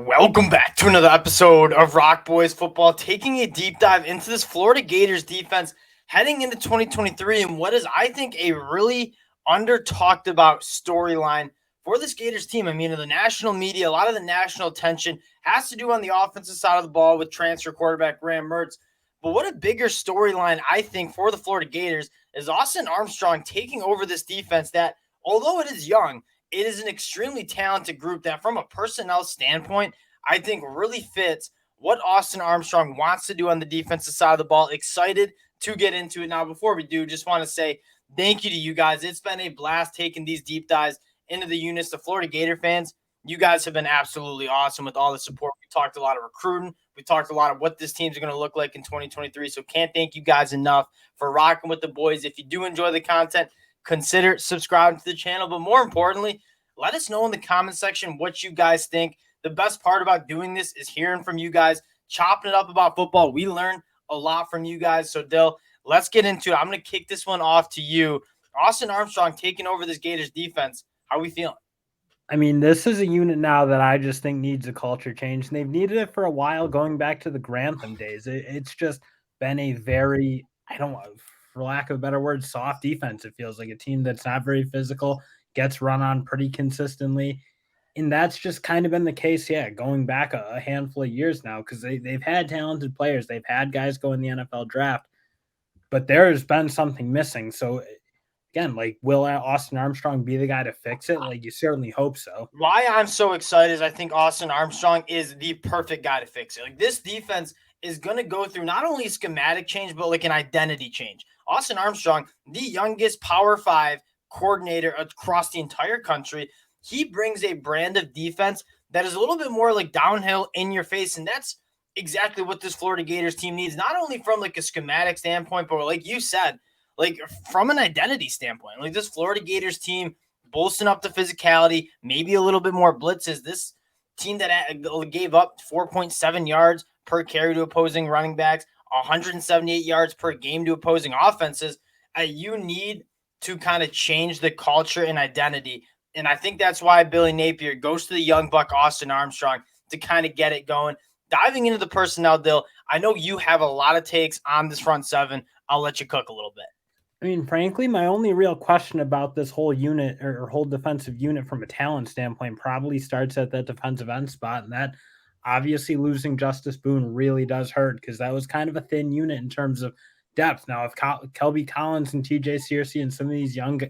Welcome back to another episode of Rock Boys Football, taking a deep dive into this Florida Gators defense heading into 2023 and what is, I think, a really under-talked about storyline for this Gators team. I mean, in the national media, a lot of the national attention has to do on the offensive side of the ball with transfer quarterback Graham Mertz. But what a bigger storyline, I think, for the Florida Gators is Austin Armstrong taking over this defense that, although it is young, it is an extremely talented group that, from a personnel standpoint, I think really fits what Austin Armstrong wants to do on the defensive side of the ball. Excited to get into it. Now, before we do, just want to say thank you to you guys. It's been a blast taking these deep dives into the units. The Florida Gator fans, you guys have been absolutely awesome with all the support. We talked a lot of recruiting. We talked a lot of what this team's going to look like in 2023. So can't thank you guys enough for rocking with the boys. If you do enjoy the content, consider subscribing to the channel. But more importantly, let us know in the comment section what you guys think. The best part about doing this is hearing from you guys, chopping it up about football. We learn a lot from you guys. So, Dill, let's get into it. I'm going to kick this one off to you. Austin Armstrong taking over this Gators defense. How are we feeling? I mean, this is a unit now that I just think needs a culture change, and they've needed it for a while, going back to the Grantham days. It's just been a very, I don't know, for lack of a better word, soft defense. It feels like a team that's not very physical, gets run on pretty consistently. And that's just kind of been the case, going back a handful of years now, because they've had talented players. They've had guys go in the NFL draft, but there's been something missing. So again, like, will Austin Armstrong be the guy to fix it? Like, you certainly hope so. Why I'm so excited is I think Austin Armstrong is the perfect guy to fix it. Like, this defense is going to go through not only a schematic change, but like an identity change. Austin Armstrong, the youngest Power 5 coordinator across the entire country, he brings a brand of defense that is a little bit more like downhill, in your face. And that's exactly what this Florida Gators team needs, not only from like a schematic standpoint, but like you said, like from an identity standpoint. Like, this Florida Gators team bolstering up the physicality, maybe a little bit more blitzes. This team that gave up 4.7 yards per carry to opposing running backs, 178 yards per game to opposing offenses. You need to kind of change the culture and identity. And I think that's why Billy Napier goes to the young buck Austin Armstrong to kind of get it going. Diving into the personnel, Dill, I know you have a lot of takes on this front seven. I'll let you cook a little bit. I mean, frankly, my only real question about this whole unit or whole defensive unit from a talent standpoint probably starts at that defensive end spot. And that, obviously, losing Justice Boone really does hurt, because that was kind of a thin unit in terms of depth. Now, if Kelby Collins and TJ Searcy and some of these young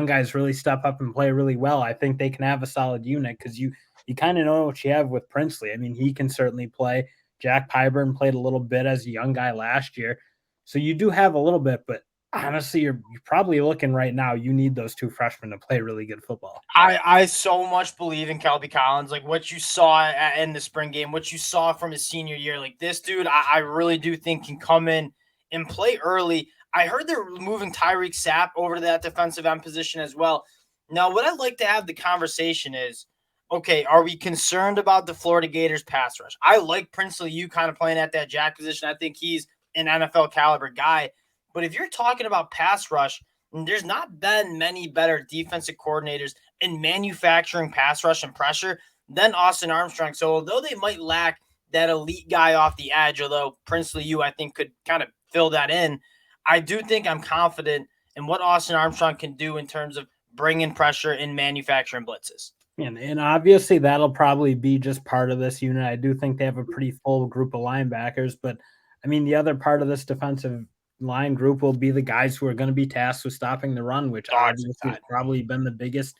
guys really step up and play really well, I think they can have a solid unit, because you kind of know what you have with Princely. I mean, he can certainly play. Jack Pyburn played a little bit as a young guy last year. So you do have a little bit, but honestly, you're probably looking right now, you need those two freshmen to play really good football. I so much believe in Kelby Collins. Like, what you saw in the spring game, what you saw from his senior year, like, this dude, I really do think can come in and play early. I heard they're moving Tyreek Sapp over to that defensive end position as well. Now, what I'd like to have the conversation is, okay, are we concerned about the Florida Gators pass rush? I like Princely, you kind of playing at that jack position. I think he's an NFL caliber guy. But if you're talking about pass rush, there's not been many better defensive coordinators in manufacturing pass rush and pressure than Austin Armstrong. So although they might lack that elite guy off the edge, although Princely, you, I think, could kind of fill that in, I do think I'm confident in what Austin Armstrong can do in terms of bringing pressure and manufacturing blitzes. And obviously, that'll probably be just part of this unit. I do think they have a pretty full group of linebackers. But, I mean, the other part of this defensive line group will be the guys who are going to be tasked with stopping the run, which obviously has probably been the biggest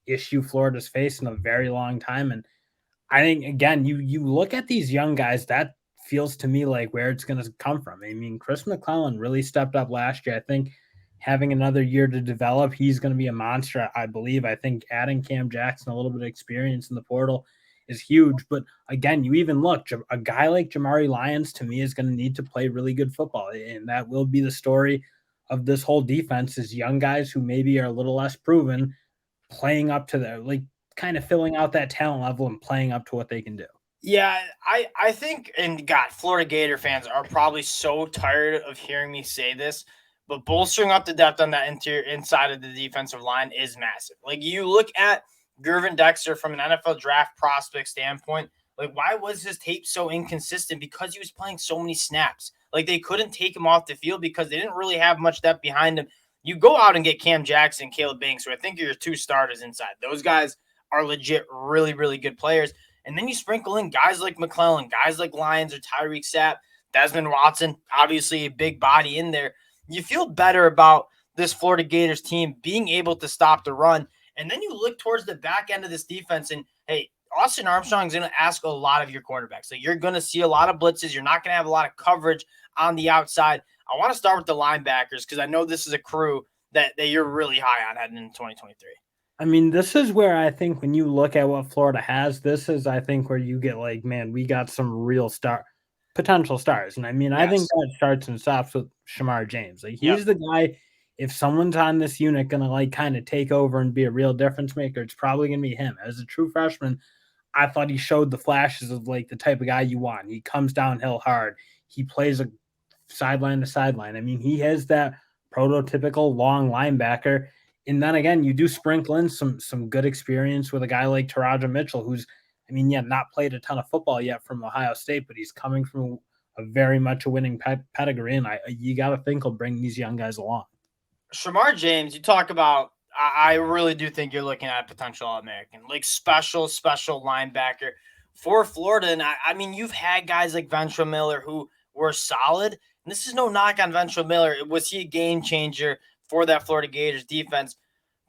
issue Florida's faced in a very long time. And I think, again, you look at these young guys, that feels to me like where it's going to come from. I mean, Chris McClellan really stepped up last year. I think having another year to develop, he's going to be a monster, I believe. I think adding Cam Jackson, a little bit of experience in the portal, is huge. But again, you even look, a guy like Jamari Lyons, to me, is going to need to play really good football. And that will be the story of this whole defense, is young guys who maybe are a little less proven playing up to their, like, kind of filling out that talent level and playing up to what they can do. Yeah, I think, and God, Florida Gator fans are probably so tired of hearing me say this, but bolstering up the depth on that inside of the defensive line is massive. Like, you look at Gervin Dexter from an NFL draft prospect standpoint, Like, why was his tape so inconsistent? Because he was playing so many snaps. Like, they couldn't take him off the field because they didn't really have much depth behind him. You go out and get Cam Jackson, Caleb Banks, who I think are your two starters inside. Those guys are legit really, really good players. And then you sprinkle in guys like McClellan, guys like Lyons or Tyreek Sapp, Desmond Watson, obviously a big body in there. You feel better about this Florida Gators team being able to stop the run. And then you look towards the back end of this defense, and hey, Austin Armstrong is going to ask a lot of your cornerbacks. So you're going to see a lot of blitzes. You're not going to have a lot of coverage on the outside. I want to start with the linebackers because I know this is a crew that you're really high on heading into 2023. I mean, this is where I think when you look at what Florida has, this is, I think, where you get like, man, we got some real potential stars. And I mean, I think that starts and stops with Shamar James. Like, he's the guy, if someone's on this unit going to like kind of take over and be a real difference maker, it's probably going to be him. As a true freshman, I thought he showed the flashes of like the type of guy you want. He comes downhill hard. He plays a sideline to sideline. I mean, he has that prototypical long linebacker. And then again, you do sprinkle in some good experience with a guy like Taraja Mitchell, who's, I mean, not played a ton of football yet from Ohio State, but he's coming from a very much a winning pedigree, and you got to think he'll bring these young guys along. Shamar James, you talk about, I really do think you're looking at a potential All-American, like special linebacker for Florida. And I mean, you've had guys like Ventrell Miller who were solid. And this is no knock on Ventrell Miller. Was he a game changer for that Florida Gators defense?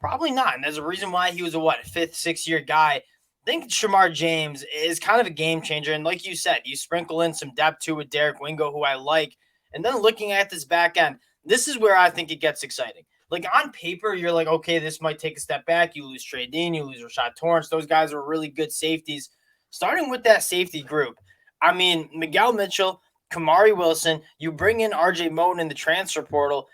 Probably not. And there's a reason why he was a, fifth, sixth-year guy. I think Shamar James is kind of a game changer. And like you said, you sprinkle in some depth too with Derek Wingo, who I like. And then looking at this back end, this is where I think it gets exciting. Like on paper, you're like, okay, this might take a step back. You lose Trey Dean, you lose Rashad Torrance. Those guys are really good safeties. Starting with that safety group, I mean, Miguel Mitchell, Kamari Wilson, you bring in RJ Moten in the transfer portal.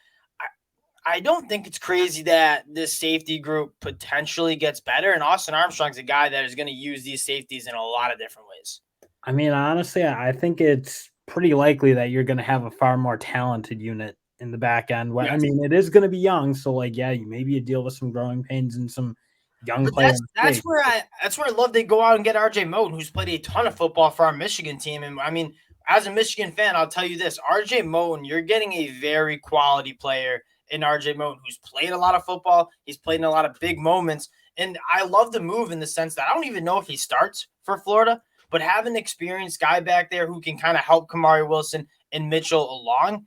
I don't think it's crazy that this safety group potentially gets better. And Austin Armstrong's a guy that is going to use these safeties in a lot of different ways. I mean, honestly, I think it's pretty likely that you're going to have a far more talented unit in the back end. Yes. I mean, it is going to be young. So like, yeah, maybe you deal with some growing pains and some young players. That's where I love they go out and get RJ Moten, who's played a ton of football for our Michigan team. And I mean, as a Michigan fan, I'll tell you this, RJ Moten, you're getting a very quality player in RJ Moten, who's played a lot of football. He's played in a lot of big moments. And I love the move in the sense that I don't even know if he starts for Florida, but have an experienced guy back there who can kind of help Kamari Wilson and Mitchell along.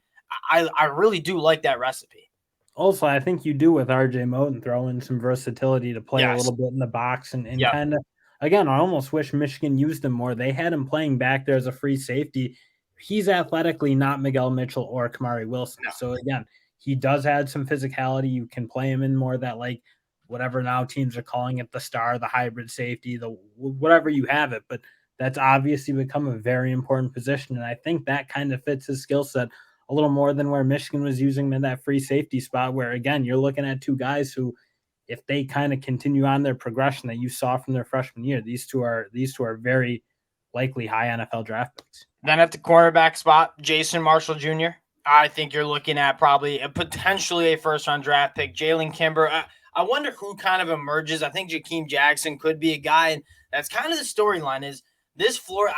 I really do like that recipe. Also, I think you do with RJ Moten throw in some versatility to play a little bit in the box and kind of, again, I almost wish Michigan used him more. They had him playing back there as a free safety. He's athletically not Miguel Mitchell or Kamari Wilson. No. So again, he does add some physicality. You can play him in more that like whatever now teams are calling it, the star, the hybrid safety, the whatever you have it. But that's obviously become a very important position. And I think that kind of fits his skill set a little more than where Michigan was using him in that free safety spot, where again, you're looking at two guys who, if they kind of continue on their progression that you saw from their freshman year, these two are very likely high NFL draft picks. Then at the cornerback spot, Jason Marshall Jr., I think you're looking at probably potentially a first-round draft pick. Jalen Kimber, I wonder who kind of emerges. I think Jakeem Jackson could be a guy, and that's kind of the storyline is this Florida.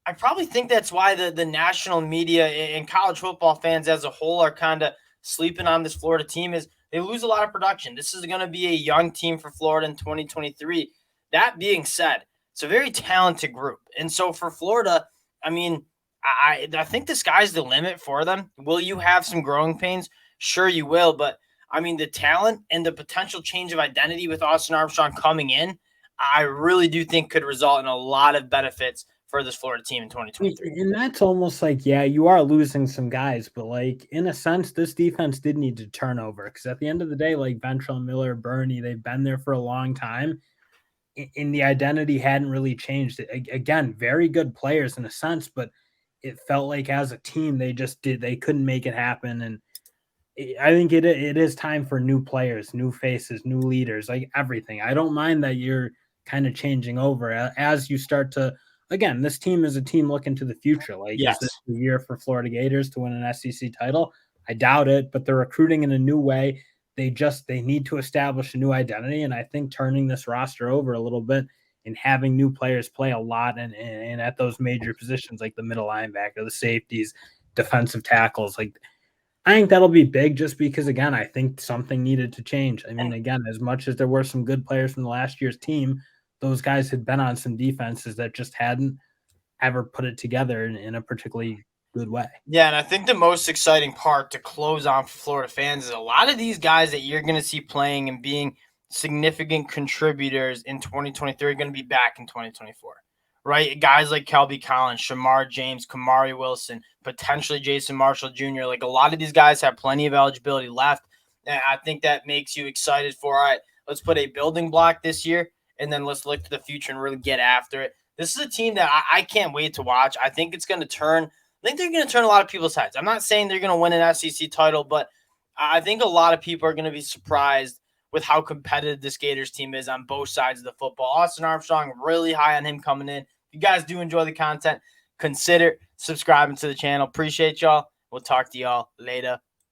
I probably think that's why the national media and college football fans as a whole are kind of sleeping on this Florida team is they lose a lot of production. This is going to be a young team for Florida in 2023. That being said, it's a very talented group. And so for Florida, I mean, I think the sky's the limit for them. Will you have some growing pains? Sure you will. But, I mean, the talent and the potential change of identity with Austin Armstrong coming in, I really do think could result in a lot of benefits for this Florida team in 2023. And that's almost like, yeah, you are losing some guys, but like in a sense, this defense did need to turn over because at the end of the day, like Ventrell Miller, Bernie, they've been there for a long time. And the identity hadn't really changed. Again, very good players in a sense, but it felt like as a team, they couldn't make it happen. And I think it is time for new players, new faces, new leaders, like everything. I don't mind that you're kind of changing over as you start to, again, this team is a team looking to the future. Like, Is this the year for Florida Gators to win an SEC title? I doubt it, but they're recruiting in a new way. They need to establish a new identity. And I think turning this roster over a little bit and having new players play a lot and at those major positions like the middle linebacker, the safeties, defensive tackles. Like, I think that'll be big just because, again, I think something needed to change. I mean, again, as much as there were some good players from the last year's team, those guys had been on some defenses that just hadn't ever put it together in a particularly good way. Yeah, and I think the most exciting part to close on for Florida fans is a lot of these guys that you're going to see playing and being significant contributors in 2023 are going to be back in 2024, right? Guys like Kelby Collins, Shamar James, Kamari Wilson, potentially Jason Marshall Jr. Like, a lot of these guys have plenty of eligibility left, and I think that makes you excited for, all right, let's put a building block this year, and then let's look to the future and really get after it. This is a team that I can't wait to watch. I think it's going to turn – I think they're going to turn a lot of people's heads. I'm not saying they're going to win an SEC title, but I think a lot of people are going to be surprised with how competitive this Gators team is on both sides of the football. Austin Armstrong, really high on him coming in. If you guys do enjoy the content, consider subscribing to the channel. Appreciate y'all. We'll talk to y'all later.